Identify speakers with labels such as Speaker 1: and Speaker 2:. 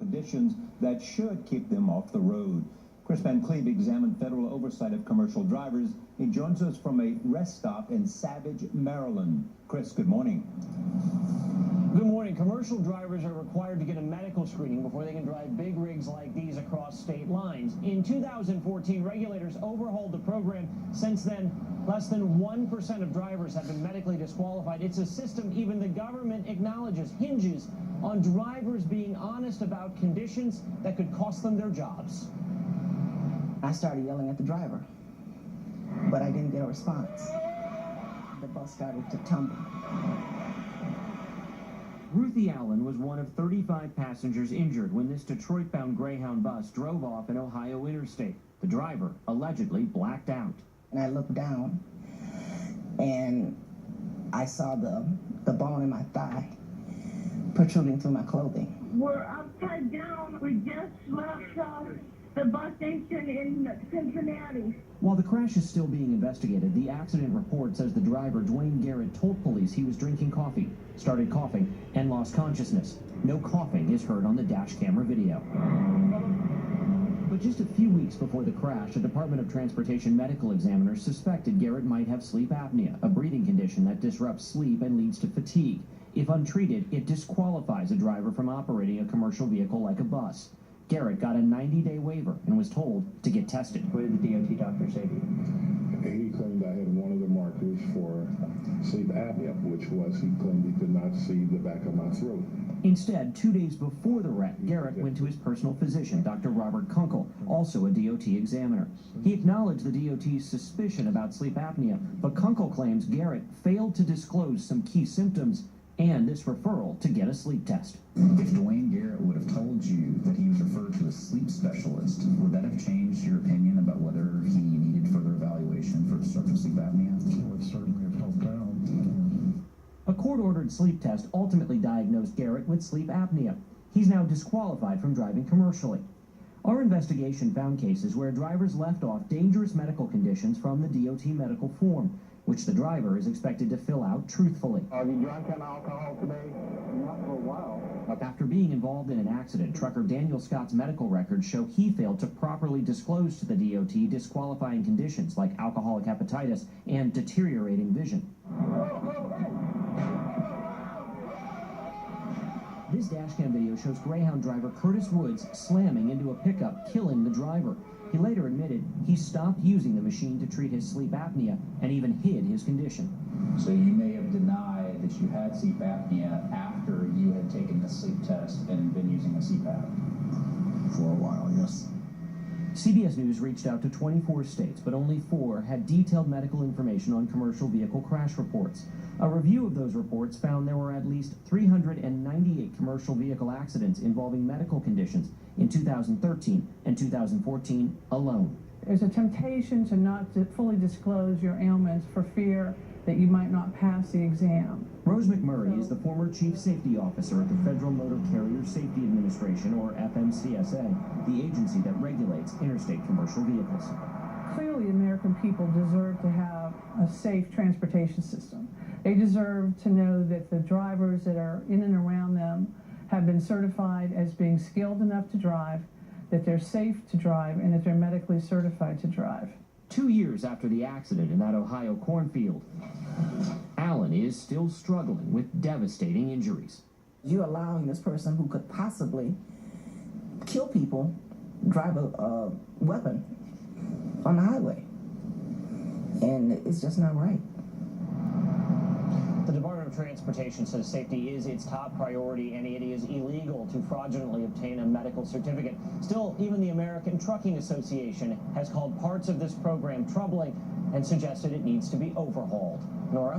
Speaker 1: conditions that should keep them off the road. Chris Van Cleve examined federal oversight of commercial drivers. He joins us from a rest stop in Savage, Maryland. Chris, good morning.
Speaker 2: Good morning. Commercial drivers are required to get a medical screening before they can drive big rigs like these across state lines. In 2014, regulators overhauled the program. Since then, less than 1% of drivers have been medically disqualified. It's a system even the government acknowledges hinges on drivers being honest about conditions that could cost them their jobs.
Speaker 3: I started yelling at the driver, but I didn't get a response. The bus started to tumble.
Speaker 2: Ruthie Allen was one of 35 passengers injured when this Detroit-bound Greyhound bus drove off an Ohio interstate. The driver allegedly blacked out.
Speaker 3: And I looked down, and I saw the bone in my thigh protruding through my clothing.
Speaker 4: We're upside down. We just left the bus station in Cincinnati.
Speaker 2: While the crash is still being investigated, the accident report says the driver, Dwayne Garrett, told police he was drinking coffee, started coughing, and lost consciousness. No coughing is heard on the dash camera video. But just a few weeks before the crash, a Department of Transportation medical examiner suspected Garrett might have sleep apnea, a breathing condition that disrupts sleep and leads to fatigue. If untreated, it disqualifies a driver from operating a commercial vehicle like a bus. Garrett got a 90-day waiver and was told to get tested. What did the DOT doctor say to you?
Speaker 5: He claimed I had one of the markers for sleep apnea, which was he claimed he could not see the back of my throat.
Speaker 2: Instead, 2 days before the wreck, Garrett went to his personal physician, Dr. Robert Kunkel, also a DOT examiner. He acknowledged the DOT's suspicion about sleep apnea, but Kunkel claims Garrett failed to disclose some key symptoms and this referral to get a sleep test.
Speaker 6: If Dwayne Garrett would have told you that he was referred to a sleep specialist, would that have changed your opinion about whether he needed further evaluation for obstructive sleep apnea?
Speaker 5: It would certainly have helped out.
Speaker 2: A court-ordered sleep test ultimately diagnosed Garrett with sleep apnea. He's now disqualified from driving commercially. Our investigation found cases where drivers left off dangerous medical conditions from the DOT medical form, which the driver is expected to fill out truthfully.
Speaker 5: Have you drunk any alcohol today?
Speaker 2: Not for a while. After being involved in an accident, trucker Daniel Scott's medical records show he failed to properly disclose to the DOT disqualifying conditions like alcoholic hepatitis and deteriorating vision. This dashcam video shows Greyhound driver Curtis Woods slamming into a pickup, killing the driver. He later admitted he stopped using the machine to treat his sleep apnea and even hid his condition.
Speaker 6: So you may have denied that you had sleep apnea after you had taken the sleep test and been using a CPAP?
Speaker 5: For a while, yes.
Speaker 2: CBS News reached out to 24 states, but only 4 had detailed medical information on commercial vehicle crash reports. A review of those reports found there were at least 398 commercial vehicle accidents involving medical conditions in 2013 and 2014 alone.
Speaker 7: There's a temptation to not fully disclose your ailments for fear that you might not pass the exam.
Speaker 2: Rose McMurray is the former chief safety officer at the Federal Motor Carrier Safety Administration, or FMCSA, the agency that regulates interstate commercial vehicles.
Speaker 7: Clearly, American people deserve to have a safe transportation system. They deserve to know that the drivers that are in and around them have been certified as being skilled enough to drive, that they're safe to drive, and that they're medically certified to drive.
Speaker 2: 2 years after the accident in that Ohio cornfield, Allen is still struggling with devastating injuries.
Speaker 3: You're allowing this person who could possibly kill people drive a weapon on the highway, and it's just not right.
Speaker 2: The Department of Transportation says safety is its top priority and it is illegal to fraudulently obtain a medical certificate. Still, even the American Trucking Association has called parts of this program troubling and suggested it needs to be overhauled. Nora?